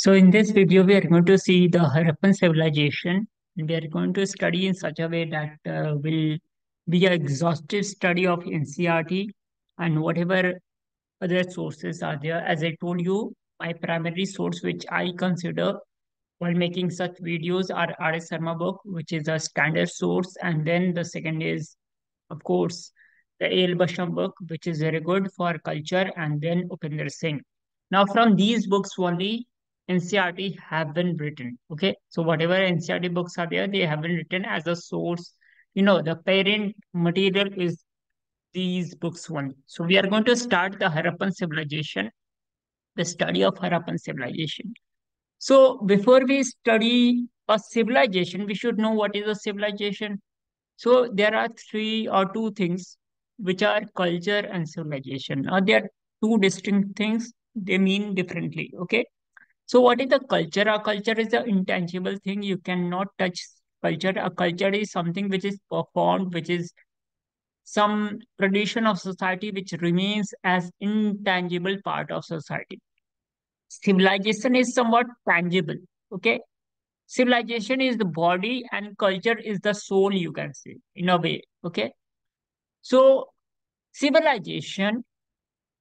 So in this video, we are going to see the Harappan civilization, and we are going to study in such a way that will be an exhaustive study of NCERT and whatever other sources are there. As I told you, my primary source, which I consider while making such videos, are R.S. Sharma book, which is a standard source, and then the second is, of course, the A.L. Basham book, which is very good for culture, and then Upinder Singh. Now, from these books only, NCERT have been written. Okay, so whatever NCERT books are there, they have been written as a source. The parent material is these books only. So we are going to start the Harappan civilization, the study of Harappan civilization. So before we study a civilization, we should know what is a civilization. So there are three or two things which are culture and civilization. Now they are two distinct things. They mean differently. Okay. So what is the culture? A culture is an intangible thing. You cannot touch culture. A culture is something which is performed, which is some tradition of society which remains as intangible part of society. Civilization is somewhat tangible. Okay. Civilization is the body and culture is the soul, you can say, in a way. Okay. So civilization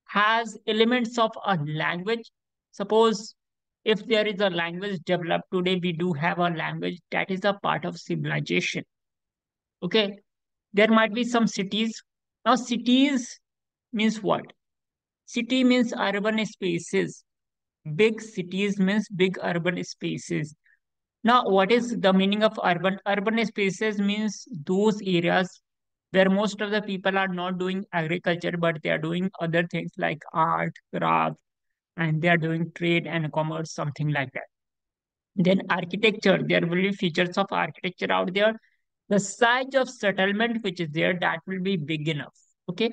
has elements of a language. Suppose if there is a language developed today, we do have a language that is a part of civilization. Okay. There might be some cities. Now, cities means what? City means urban spaces. Big cities means big urban spaces. Now, what is the meaning of urban? Urban spaces means those areas where most of the people are not doing agriculture, but they are doing other things like art, craft, and they are doing trade and commerce, something like that. Then architecture, there will be features of architecture out there. The size of settlement which is there, that will be big enough. Okay.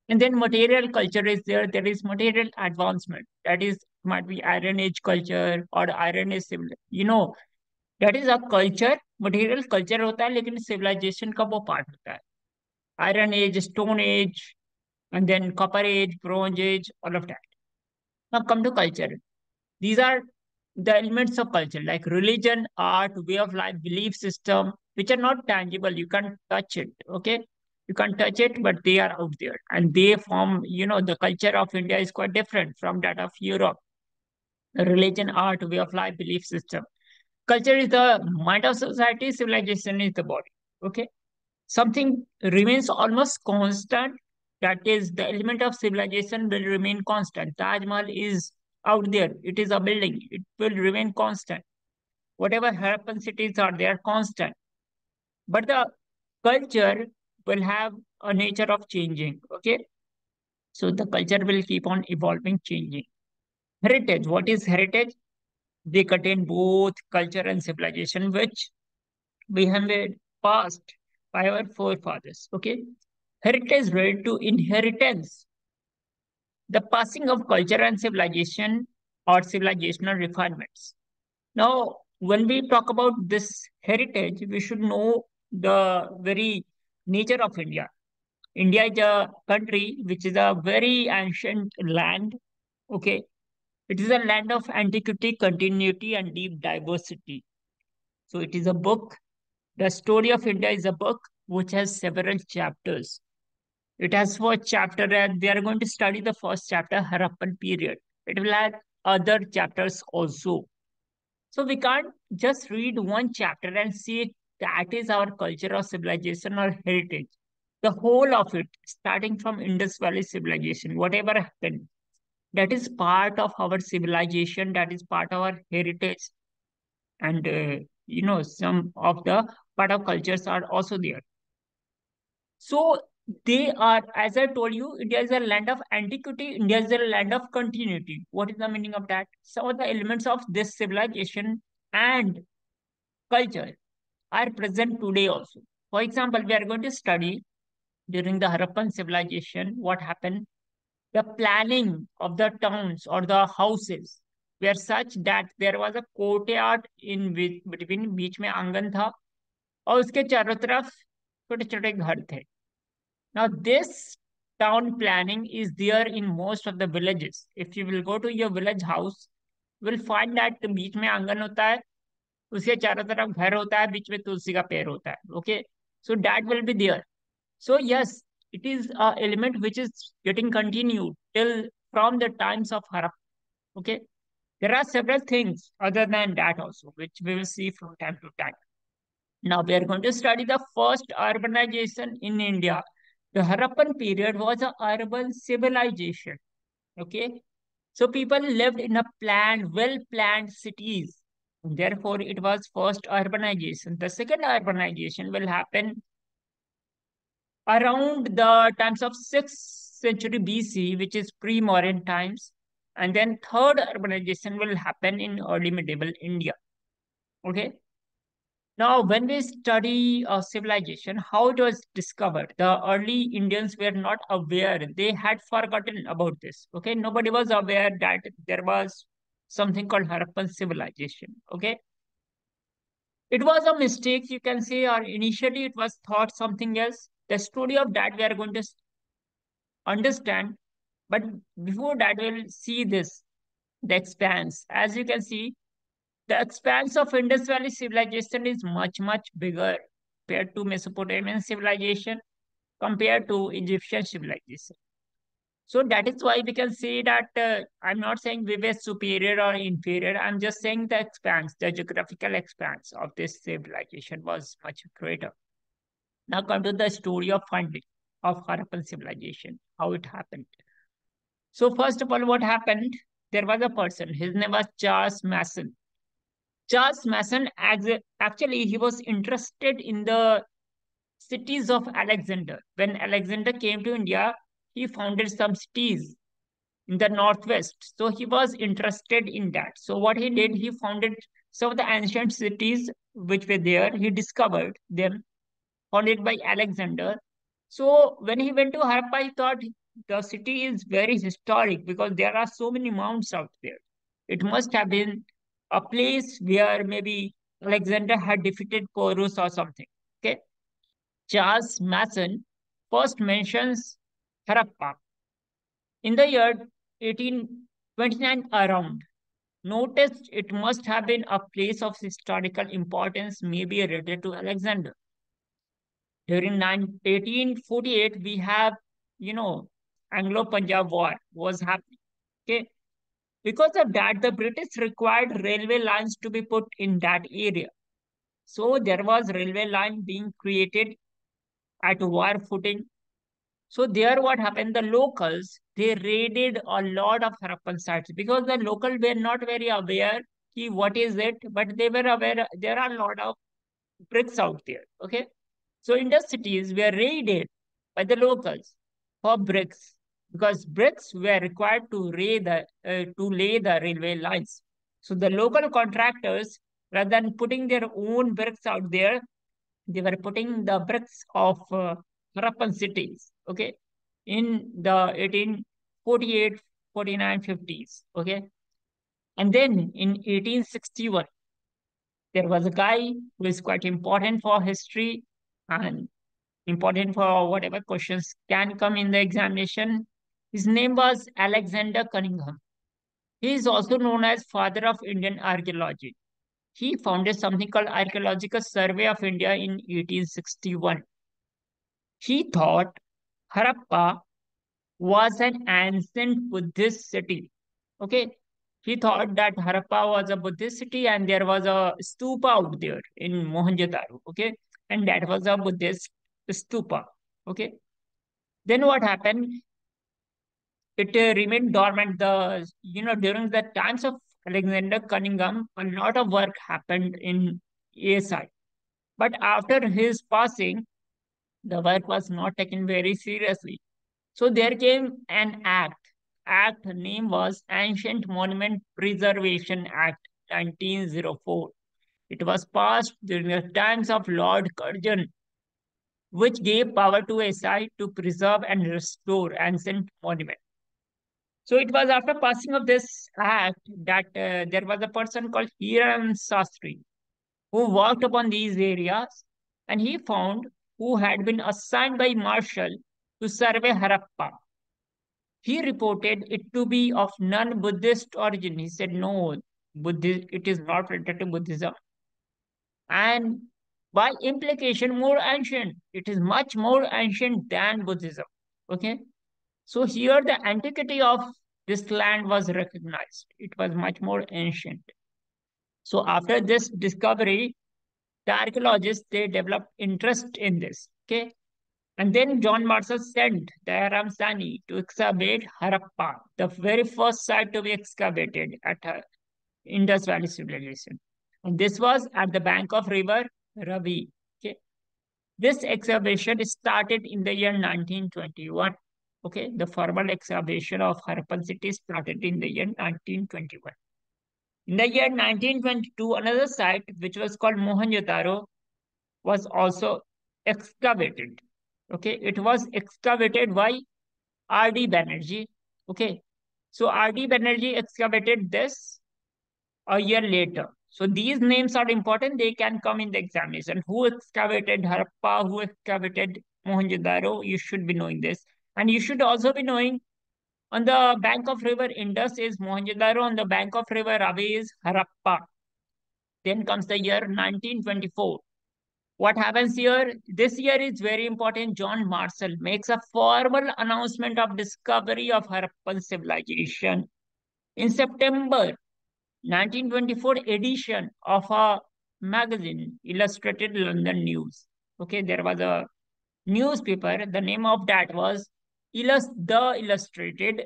And then material culture is there. There is material advancement. That is might be Iron Age culture or Iron Age civil. That is a culture. Material culture होता है लेकिन civilisation का वो part होता है iron age stone age and then copper age, bronze age, all of that. Now come to culture. These are the elements of culture like religion, art, way of life, belief system, which are not tangible. You can't touch it. Okay. You can't touch it, but they are out there. And they form, the culture of India is quite different from that of Europe. Religion, art, way of life, belief system. Culture is the mind of society, civilization is the body. Okay. Something remains almost constant, that is the element of civilization will remain constant. Taj Mahal is out there, it is a building, it will remain constant. Whatever Harappan cities are, they are constant. But the culture will have a nature of changing. Okay. So the culture will keep on evolving, changing. Heritage, what is heritage? They contain both culture and civilization, which we have passed by our forefathers. Okay. Heritage related to inheritance, the passing of culture and civilization or civilizational refinements. Now, when we talk about this heritage, we should know the very nature of India. India is a country which is a very ancient land. Okay. It is a land of antiquity, continuity, and deep diversity. So it is a book. The story of India is a book which has several chapters. It has four chapters, and we are going to study the first chapter, Harappan period. It will have other chapters also. So we can't just read one chapter and see that is our culture or civilization or heritage. The whole of it, starting from Indus Valley civilization, whatever happened, that is part of our civilization, that is part of our heritage, and some of the part of cultures are also there. So they are, as I told you, India is a land of antiquity, India is a land of continuity. What is the meaning of that? Some of the elements of this civilization and culture are present today also. For example, we are going to study during the Harappan civilization what happened. The planning of the towns or the houses were such that there was a courtyard in between, बीच में आंगन था और उसके चारों तरफ छोटे छोटे घर थे. Now, this town planning is there in most of the villages. If you will go to your village house, will find that बीच में आंगन होता है, उसके चारों तरफ घर होता है, बीच में तुलसी का पेड़ होता है. Okay, so that will be there. So yes, it is a element which is getting continued till from the times of Harappa. Okay, there are several things other than that also, which we will see from time to time. Now we are going to study the first urbanization in India. The Harappan period was a urban civilization. Okay, so people lived in a planned, well-planned cities. Therefore, it was first urbanization. The second urbanization will happen around the times of 6th century BC, which is pre-modern times. And then third urbanization will happen in early medieval India. Okay. Now, when we study civilization, how it was discovered, the early Indians were not aware. They had forgotten about this. Okay. Nobody was aware that there was something called Harappan civilization. Okay. It was a mistake, you can say, or initially it was thought something else. The story of that we are going to understand. But before that, we'll see this, the expanse. As you can see, the expanse of Indus Valley civilization is much, much bigger compared to Mesopotamian civilization, compared to Egyptian civilization. So that is why we can say that I'm not saying we were superior or inferior. I'm just saying the expanse, the geographical expanse of this civilization was much greater. Now come to the story of funding of Harappan civilization, how it happened. So first of all, what happened? There was a person. His name was Charles Mason. Charles Mason, actually, he was interested in the cities of Alexander. When Alexander came to India, he founded some cities in the northwest. So he was interested in that. So what he did, he founded some of the ancient cities which were there. He discovered them, founded by Alexander. So when he went to Harappa, he thought the city is very historic because there are so many mounds out there. It must have been a place where maybe Alexander had defeated Porus or something. Okay. Charles Mason first mentions Harappa in the year 1829 around. Noticed it must have been a place of historical importance, maybe related to Alexander. During 1848, we have, Anglo-Punjab War was happening. Okay. Because of that, the British required railway lines to be put in that area. So there was railway line being created at war footing. So there what happened, the locals, they raided a lot of Harappan sites because the local were not very aware what is it, but they were aware there are a lot of bricks out there. Okay. So Indus cities were raided by the locals for bricks because bricks were required to lay the railway lines. So the local contractors, rather than putting their own bricks out there, they were putting the bricks of Harappan cities. Okay, in the 1848, 49, 50s. Okay, and then in 1861 there was a guy who is quite important for history and important for whatever questions can come in the examination. His name was Alexander Cunningham. He is also known as father of Indian archaeology. He founded something called Archaeological Survey of India in 1861. He thought Harappa was an ancient Buddhist city. Okay. He thought that Harappa was a Buddhist city and there was a stupa out there in Mohenjo-daro. Okay. And that was a Buddhist stupa. Okay. Then what happened? It remained dormant. During the times of Alexander Cunningham, a lot of work happened in ASI. But after his passing, the work was not taken very seriously. So there came an act. Act name was Ancient Monument Preservation Act 1904. It was passed during the times of Lord Curzon, which gave power to SI to preserve and restore ancient monuments. So it was after passing of this act that there was a person called Hiran Sastri who worked upon these areas, and he found who had been assigned by Marshall to survey Harappa. He reported it to be of non-Buddhist origin. He said, no, Buddhism, it is not related to Buddhism. And by implication, more ancient. It is much more ancient than Buddhism. Okay. So here the antiquity of this land was recognized. It was much more ancient. So after this discovery, the archaeologists they developed interest in this. Okay. And then John Marshall sent the Ramsani to excavate Harappa, the very first site to be excavated at Indus Valley civilization. And this was at the bank of river Ravi. Okay. This excavation started in the year 1921. Okay. The formal excavation of Harappan city started in the year 1921. In the year 1922, another site, which was called Mohenjo-daro, was also excavated. Okay. It was excavated by R.D. Banerjee. Okay. So R.D. Banerjee excavated this a year later. So these names are important. They can come in the examination. Who excavated Harappa? Who excavated Mohenjo-daro? You should be knowing this. And you should also be knowing on the bank of river Indus is Mohenjo-daro. On the bank of river Ravi is Harappa. Then comes the year 1924. What happens here? This year is very important. John Marshall makes a formal announcement of discovery of Harappan civilization. In September 1924 edition of a magazine, Illustrated London News. Okay, there was a newspaper. The name of that was The Illustrated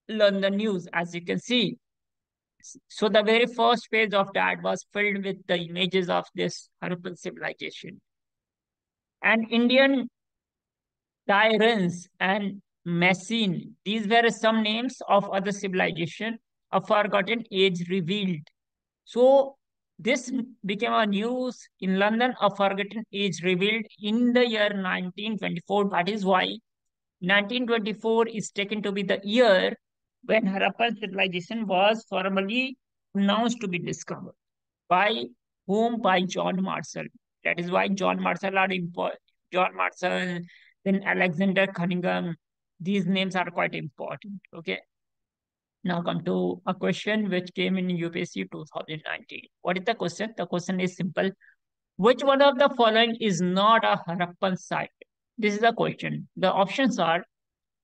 London News, as you can see. So the very first page of that was filled with the images of this Harappan civilization. And Indian Tyrants and Messine, these were some names of other civilization, a forgotten age revealed. So this became a news in London, a forgotten age revealed in the year 1924. That is why 1924 is taken to be the year when Harappan civilization was formally announced to be discovered. By whom? By John Marshall. That is why John Marshall are important. John Marshall, then Alexander Cunningham. These names are quite important. Okay. Now come to a question which came in UPSC 2019. What is the question? The question is simple. Which one of the following is not a Harappan site? This is the question. The options are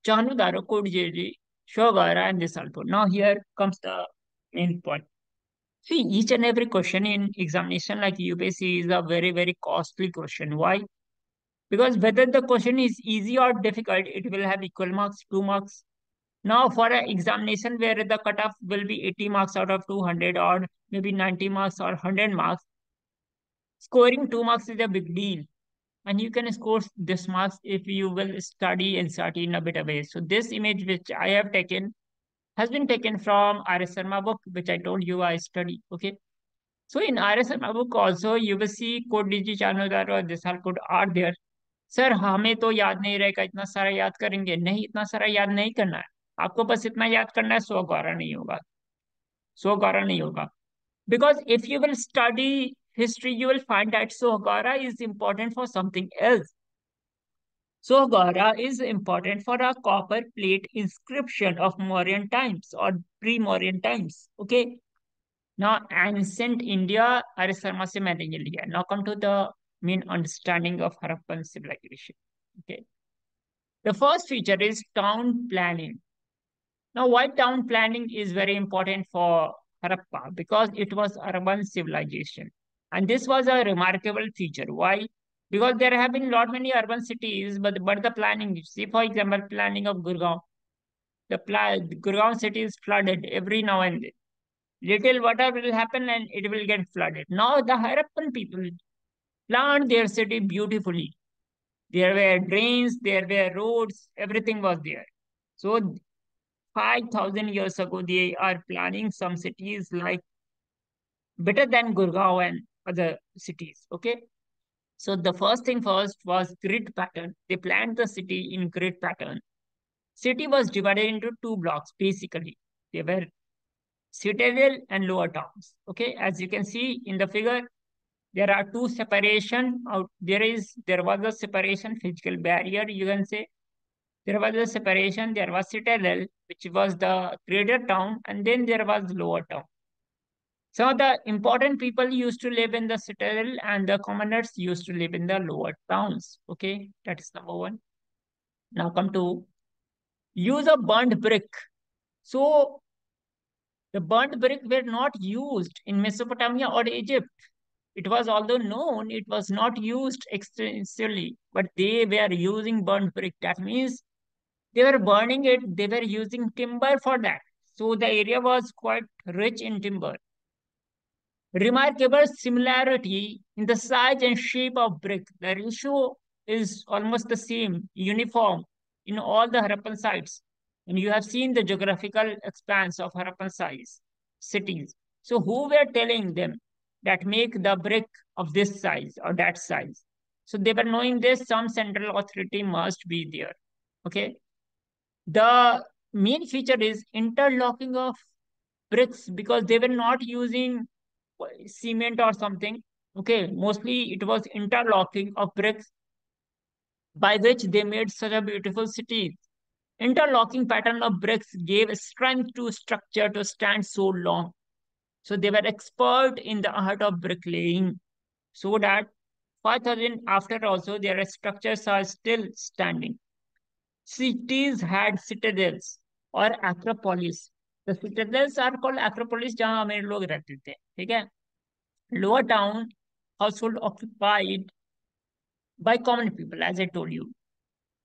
Chanudaro, Kodjeji, Shogara, and Disalpur. Now here comes the main point. See, each and every question in examination like UPSC is a very, very costly question. Why? Because whether the question is easy or difficult, it will have equal marks, 2 marks. Now, for an examination where the cutoff will be 80 marks out of 200 or maybe 90 marks or 100 marks, scoring 2 marks is a big deal. And you can score this marks if you will study NCERT in a better way. So this image which I have taken has been taken from R.S. Sharma book, which I told you I study. Okay. So in R.S. Sharma book also, you will see code DG Chanodar और this code are there. Sir हमें तो याद नहीं रहेगा इतना सारा याद करेंगे नहीं इतना सारा याद नहीं करना है आपको बस इतना याद करना है 100 गौरा नहीं होगा 100 गौरा नहीं होगा because if you will study history you will find that 100 gora is important for something else 100 gora is important for a copper plate inscription of Mauryan times or pre-Mauryan times okay now ancient India Aris Sharma se maine ye liya now come to the main understanding of Harappan civilization okay. The first feature is town planning. Now, why town planning is very important for Harappa? Because it was urban civilization. And this was a remarkable feature. Why? Because there have been lot many urban cities, but the planning, see for example, planning of Gurgaon. Gurgaon city is flooded every now and then. Little water will happen and it will get flooded. Now the Harappan people planned their city beautifully. There were drains, there were roads, everything was there. So 5,000 years ago, they are planning some cities like better than Gurgaon and other cities. Okay. So the first thing first was grid pattern. They planned the city in grid pattern. City was divided into two blocks basically. They were citadel and lower towns. Okay. As you can see in the figure, there are two separation out. There was a separation physical barrier. You can say there was a separation. There was citadel, which was the greater town, and then there was lower town. Some of the important people used to live in the citadel and the commoners used to live in the lower towns. Okay, that is number one. Now come to use of burnt brick. So the burnt brick were not used in Mesopotamia or Egypt. It was, although known, it was not used extensively, but they were using burnt brick. That means they were burning it, they were using timber for that. So the area was quite rich in timber. Remarkable similarity in the size and shape of brick. The ratio is almost the same, uniform in all the Harappan sites. And you have seen the geographical expanse of Harappan size cities. So who were telling them that make the brick of this size or that size? So they were knowing this, some central authority must be there. Okay. The main feature is interlocking of bricks because they were not using cement or something. Okay, mostly it was interlocking of bricks by which they made such a beautiful city. Interlocking pattern of bricks gave strength to structure to stand so long. So they were expert in the art of bricklaying so that 5000 after also their structures are still standing. Cities had citadels or acropolis. The citadels are called acropolis जहाँ अमीर लोग रहते थे ठीक है lower town household occupied by common people, as I told you.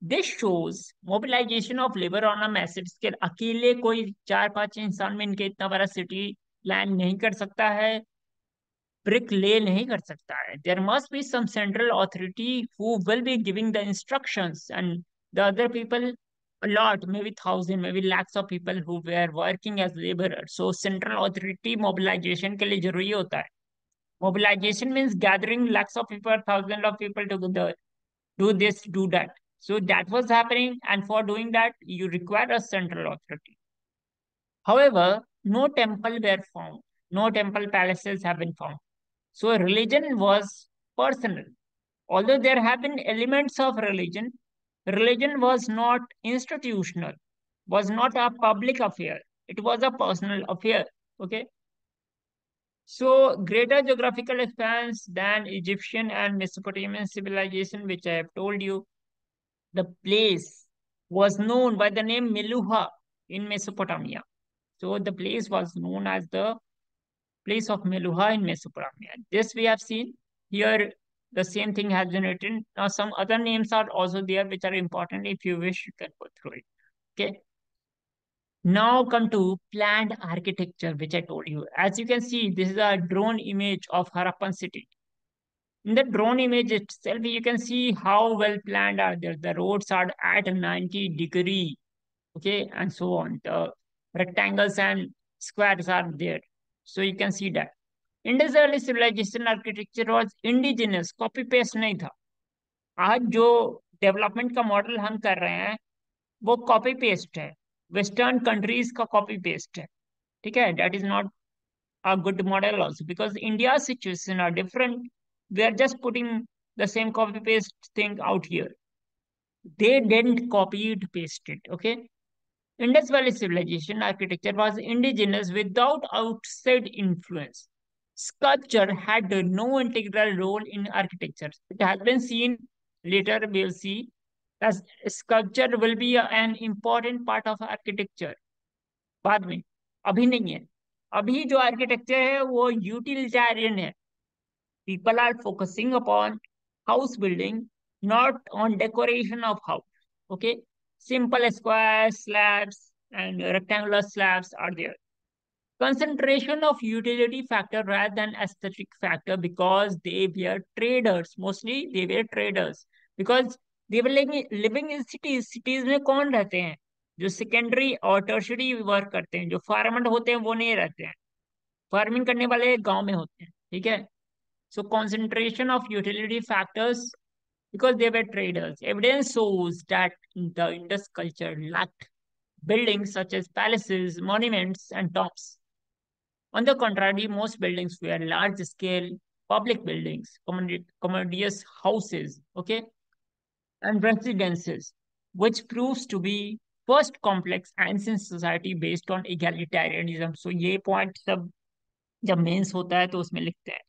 This shows mobilization of labor on a massive scale. अकेले कोई 4-5 इंसान में इनके इतना बड़ा सिटी प्लान नहीं कर सकता है ब्रिक ले नहीं कर सकता है There must be some central authority who will be giving the instructions and the other people a lot maybe thousand maybe lakhs of people who were working as laborers so central authority mobilization के लिए जरूरी होता है Mobilization means gathering lakhs of people, thousands of people together. Do this, do that. So that was happening, and for doing that, you require a central authority. However, no temple were found. No temple palaces have been found. So religion was personal. Although there have been elements of religion, religion was not institutional, was not a public affair. It was a personal affair. Okay. So, greater geographical expanse than Egyptian and Mesopotamian civilization, which I have told you, the place was known by the name Meluha in Mesopotamia. So, the place was known as the place of Meluha in Mesopotamia. This we have seen. Here, the same thing has been written. Now, some other names are also there which are important. If you wish, you can go through it. Okay. Now come to planned architecture, which I told you. As you can see, this is a drone image of Harappan city. In the drone image itself, you can see how well planned are there. The roads are at 90-degree, okay, and so on. The rectangles and squares are there. So you can see that. Indus Valley civilization architecture was indigenous, copy paste नहीं था. आज जो development का model हम कर रहे हैं वो कॉपी पेस्ट है वेस्टर्न कंट्रीज का कॉपी पेस्ट है ठीक है that is not a good model also because India's situation are different. We are just putting the same copy paste thing out here. They didn't copy it, paste it. Okay. Indus Valley civilization architecture was indigenous without outside influence. Sculpture had no integral role in architecture. It has been seen later, we'll see that sculpture will be an important part of architecture. बाद में अभी नहीं है अभी जो architecture है वो utilitarian है people are focusing upon house building not on decoration of house okay simple squares slabs and rectangular slabs are there concentration of utility factor rather than aesthetic factor because they were traders mostly they were traders because they were living in cities में कौन रहते हैं जो secondary और tertiary work करते हैं जो farmer होते हैं वो नहीं रहते हैं फार्मिंग करने वाले गांव में होते हैं ठीक है सो concentration of utility factors because they were traders evidence shows that the Indus culture lacked buildings such as palaces monuments and tombs on the contrary, most buildings were large scale public buildings, commodious houses, okay, and residences, which proves to be first complex ancient society based on egalitarianism. So ये point सब जब mains होता है तो उसमें लिखते हैं.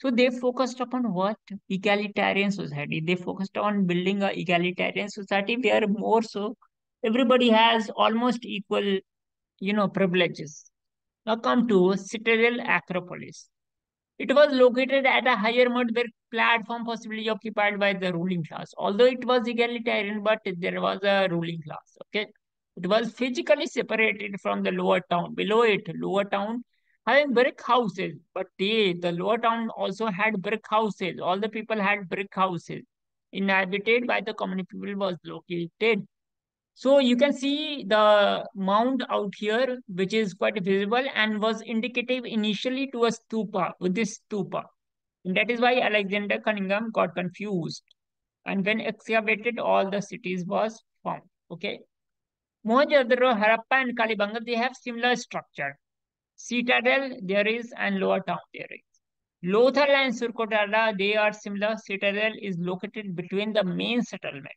So they focused upon what? Egalitarian society. They focused on building a egalitarian society where more so everybody has almost equal, privileges. Now come to Citadel Acropolis. It was located at a higher mud brick platform, possibly occupied by the ruling class. Although it was egalitarian, but there was a ruling class. Okay, it was physically separated from the lower town. Below it, lower town having brick houses, but the lower town also had brick houses. All the people had brick houses. Inhabited by the common people was located. So you can see the mound out here, which is quite visible and was indicative initially to a stupa, with this stupa. And that is why Alexander Cunningham got confused. And when excavated, all the cities was found. Okay. Mohenjo-daro, Harappa, and Kalibangan, they have similar structure. Citadel there is and lower town there is. Lothal and Surkotala, they are similar. Citadel is located between the main settlement.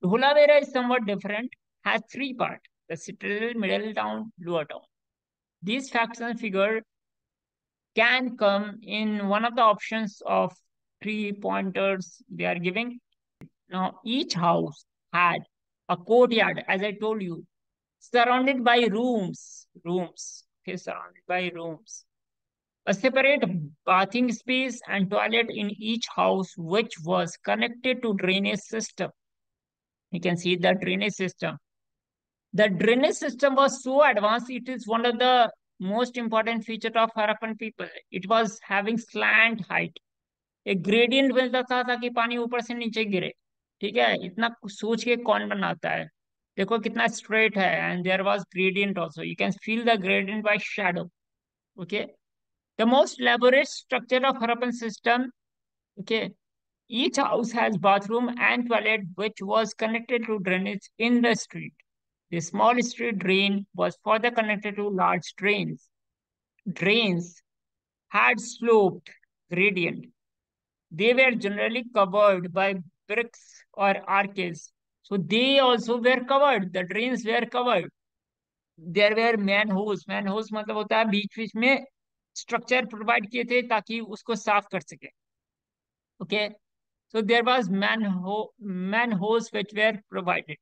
Dhulavera is somewhat different, has three parts: the citadel, middle town, lower town. These facts and figure can come in one of the options of three pointers they are giving. Now, each house had a courtyard, as I told you, surrounded by rooms. Rooms. Okay, surrounded by rooms. A separate bathing space and toilet in each house, which was connected to drainage system. You can see the drainage system. The drainage system was so advanced, it is one of the most important feature of Harappan people. It was having slant height. एक gradient मिलता था ताकि पानी ऊपर से नीचे गिरे. ठीक है, इतना सोच के कौन बनाता है. देखो कितना स्ट्रेट है, and there was gradient also. You can feel the gradient by shadow. Okay. The most elaborate structure of Harappan system. Okay. Each house has bathroom and toilet which was connected to drainage in the street. The small street drain was further connected to large drains. Drains had sloped gradient. They were generally covered by bricks or arches. So they also were covered. The drains were covered. There were manholes. Manholes मतलब होता है बीच बीच में structure provide किए थे ताकि उसको साफ कर सके. Okay. So there was manholes which were provided.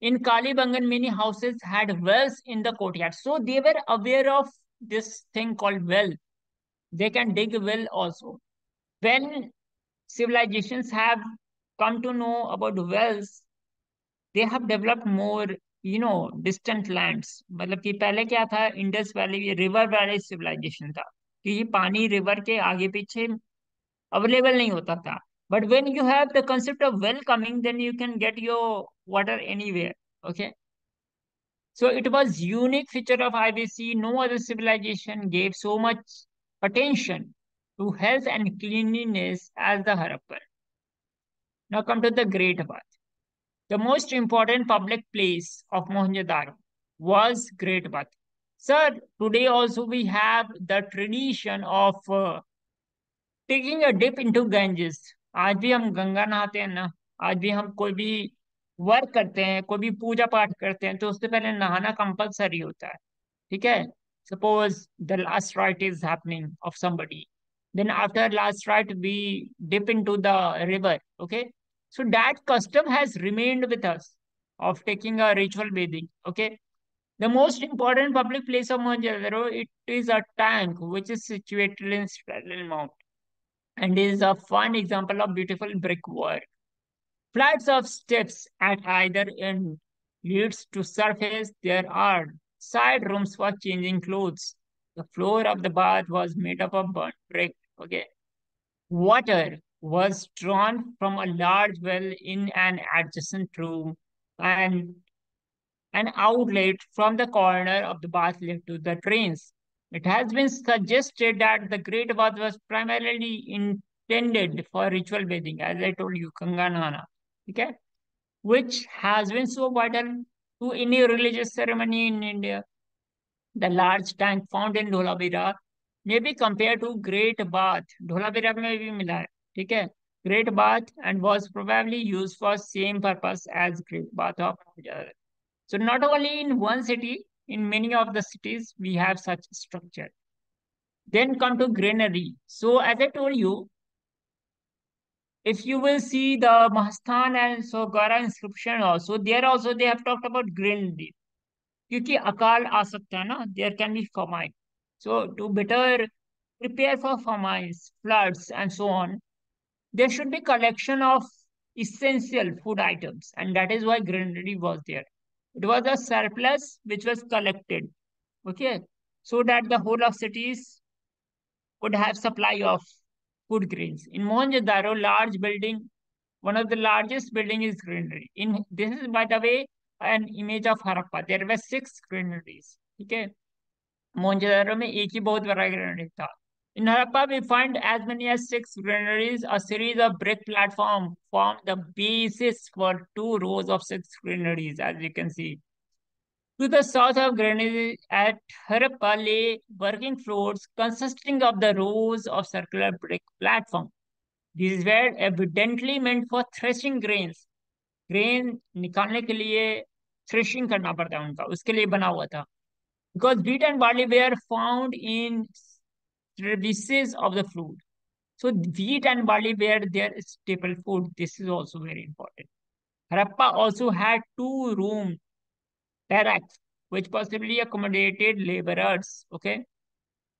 In Kalibangan, many houses had wells in the courtyard. So they were aware of this thing called well. They can dig a well also. When civilizations have come to know about wells, they have developed more, distant lands. मतलब कि पहले क्या था, Indus valley river valley civilisation था कि ये पानी river के आगे पीछे अवेलेबल नहीं होता था. But when you have the concept of well coming, then you can get your water anywhere. Okay. So it was unique feature of IBC. No other civilization gave so much attention to health and cleanliness as the Harappan. Now come to the Great Bath. The most important public place of Mohenjo-daro was Great Bath. Sir, today also we have the tradition of taking a dip into Ganges. आज भी हम गंगा नहाते हैं ना. आज भी हम कोई भी वर्क करते हैं, कोई भी पूजा पाठ करते हैं, तो उससे पहले नहाना कंपलसरी होता है. ठीक है. Suppose the last right is happening of somebody, then after last rite we dip into the river. Okay. So that custom has remained with us of taking a ritual bathing. Okay. The most important public place of Mohenjo-daro, it is a tank which is situated in Straddle Mount and is a fine example of beautiful brickwork. Flights of steps at either end leads to surface. There are side rooms for changing clothes. The floor of the bath was made up of burnt brick. Okay. Water was drawn from a large well in an adjacent room, and an outlet from the corner of the bath led to the drains. It has been suggested that the Great Bath was primarily intended for ritual bathing, as I told you, Kanganana, okay, which has been so vital to any religious ceremony in India. The large tank found in Dholavira may be compared to Great Bath. Dholavira में भी मिला है, ठीक है? Great Bath, and was probably used for same purpose as Great Bath of Mohenjo-daro. So not only in one city, in many of the cities we have such structure. Then come to greenery. So as I told you, if you will see the Mahasthan and Sogara inscription also, there also they have talked about greenery. क्योंकि अकाल आ सकता है ना, there can be famine. So to better prepare for famines, floods, and so on, there should be collection of essential food items, and that is why greenery was there. It was a surplus which was collected, okay, so that the whole of cities would have supply of food grains. In Mohenjo-daro, large building, one of the largest building is greenery. In this is by the way an image of Harappa. There were six greeneries. Okay, Mohenjodaro में एक ही बहुत बड़ा grenade था. In Harappa, we find as many as six granaries. A series of brick platform formed the basis for two rows of six granaries, as you can see. To the south of granary at Harappa lay working floors consisting of the rows of circular brick platform. These were evidently meant for threshing grains. Grain निकालने के लिए threshing करना पड़ता है उनका, उसके लिए बना हुआ था. Because wheat and barley were found in crevices of the food. So wheat and barley were their staple food. This is also very important. Harappa also had two-room barracks, which possibly accommodated laborers. Okay.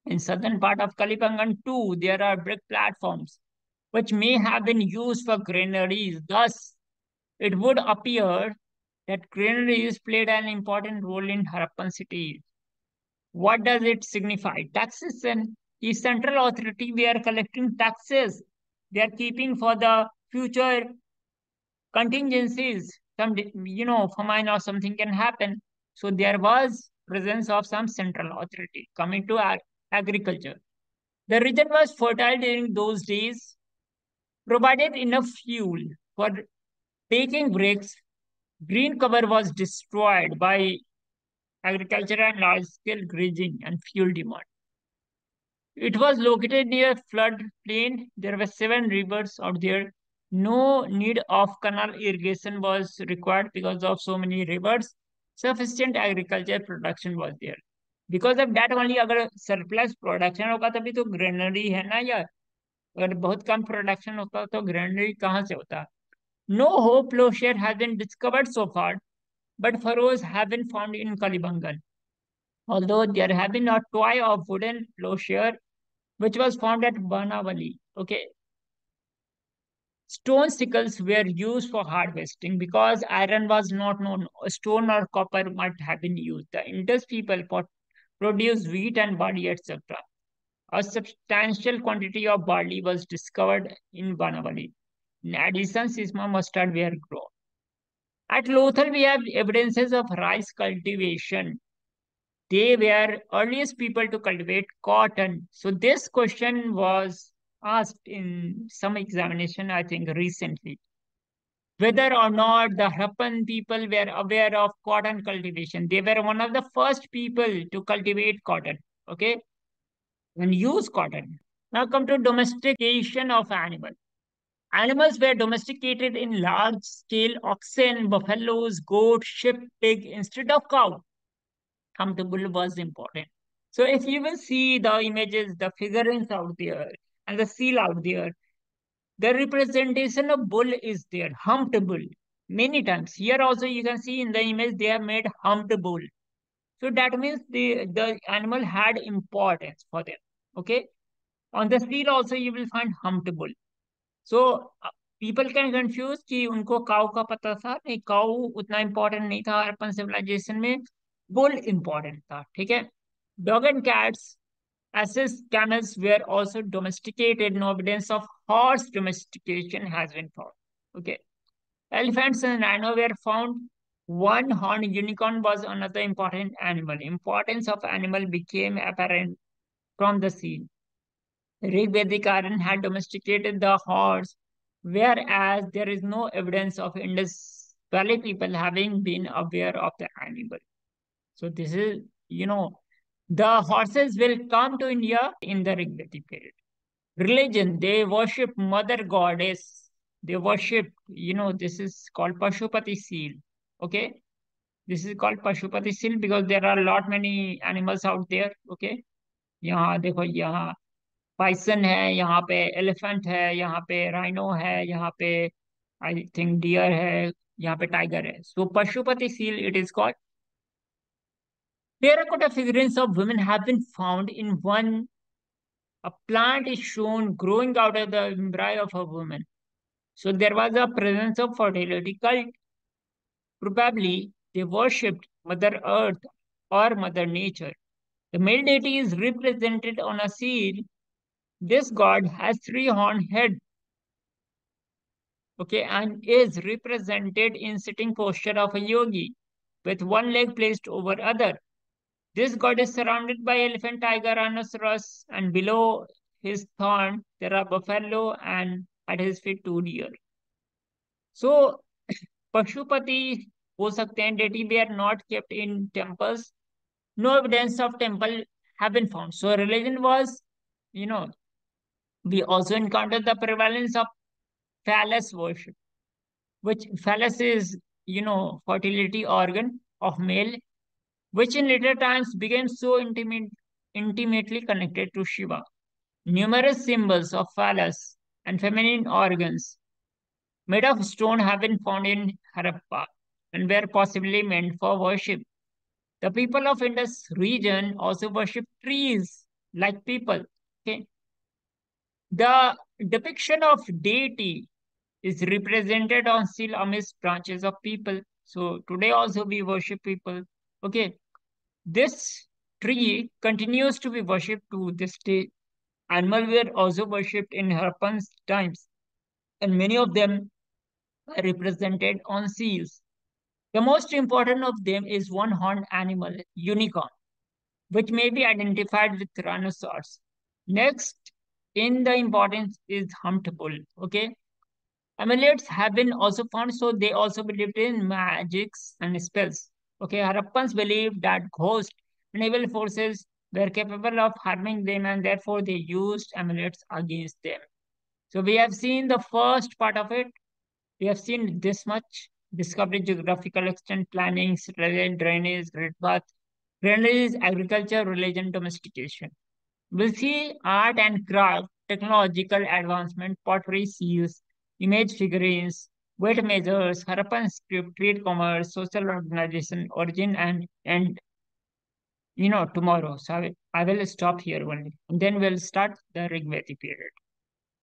In southern part of Kalibangan too, there are brick platforms, which may have been used for granaries. Thus, it would appear that granaries played an important role in Harappan cities. What does it signify? Taxes and the central authority, we are collecting taxes. They are keeping for the future contingencies. Some, famine or something can happen. So there was presence of some central authority coming to agriculture. The region was fertile during those days, provided enough fuel for baking bricks. Green cover was destroyed by agriculture and large-scale grazing and fuel demand. It was located near floodplain. There were seven rivers out there. No need of canal irrigation was required because of so many rivers. Sufficient agriculture production was there. Because of that only अगर surplus production होगा तभी तो granary है ना यार. अगर बहुत कम production होता तो ग्रेनरी कहाँ से होता. No hope plowshare has been discovered so far, but furrows have been found in Kalibangan. Although there have been a toy of wooden plowshare which was found at Banavali. Okay. Stone sickles were used for harvesting because iron was not known. Stone or copper might have been used. The Indus people produced wheat and barley, etc. A substantial quantity of barley was discovered in Banavali. In addition, sesame mustard were grown. At Lothal, we have evidences of rice cultivation. They were earliest people to cultivate cotton. So this question was asked in some examination, I think recently, whether or not the Harappan people were aware of cotton cultivation. They were one of the first people to cultivate cotton, okay, and use cotton. Now come to domestication of animals. Animals were domesticated in large scale: oxen, buffaloes, goat, sheep, pig instead of cow. Comfortable was important. So if you will see the images, the figurines out there, and the seal out there, the representation of bull is there, humped bull. Many times. Here also you can see in the image they have made humped bull. So that means the animal had importance for them. Okay. On the seal also you will find humped bull. So people can confuse कि उनको काऊ का पता था, नहीं काऊ उतना important नहीं था Harappan civilisation में, बुल इम्पोर्टेंट था. ठीक है. Dog and cats, as camels were also domesticated. No evidence of horse domestication has been found. Okay. Elephants and rhino were found. One horned unicorn was another important animal. Importance of animal became apparent from the scene. Rigvedic Iron had domesticated the horse, whereas there is no evidence of Indus Valley people having been aware of the animal. So this is, the horses will come to India in the Rigvedic period. Religion, they worship Mother Goddess. They worship, this is called Pashupati seal. Okay. This is called Pashupati seal because there are a lot many animals out there. Okay. यहाँ देखो, यहाँ पाइसन है, यहाँ पे elephant है, यहाँ पे rhino है, यहाँ पे आई थिंक डियर है, यहाँ पे टाइगर है. सो Pashupati seal it is called. Terracotta figurines of women have been found in one. A plant is shown growing out of the embryo of a woman. So there was a presence of fertility cult. Probably they worshipped Mother Earth or Mother Nature. The male deity is represented on a seal. This god has three horned head, okay, and is represented in sitting posture of a yogi with one leg placed over other. This god is surrounded by elephant, tiger, rhinoceros, and below his thorn there are buffalo, and at his feet two deer. So Pashupati हो सकते हैं deity were not kept in temples. No evidence of temple have been found. So religion was, you know, we also encountered the prevalence of phallus worship, which phallus is, fertility organ of male, which in later times became so intimately connected to Shiva. Numerous symbols of phallus and feminine organs made of stone have been found in Harappa and were possibly meant for worship. The people of Indus region also worship trees like people. Okay. The depiction of deity is represented on still amidst branches of people. So today also we worship people. Okay. This tree continues to be worshipped to this day. Animals were also worshipped in Harappan's times, and many of them are represented on seals. The most important of them is one horned animal, unicorn, which may be identified with rhinoceros. Next in the importance is humped bull. Okay. Amulets have been also found, so they also believed in magics and spells. Okay, Harappans believed that ghosts and evil forces were capable of harming them, and therefore they used amulets against them. So we have seen the first part of it. We have seen this much: discovery, geographical extent, planning, strategy, drainage, grid path. Drainage is agriculture, religion, domestication. We'll see art and craft, technological advancement, pottery seals, image figurines, weight measures, Harappan script, trade commerce, social organization, origin, and tomorrow. So I will stop here only. And then we'll start the Rigvedi period.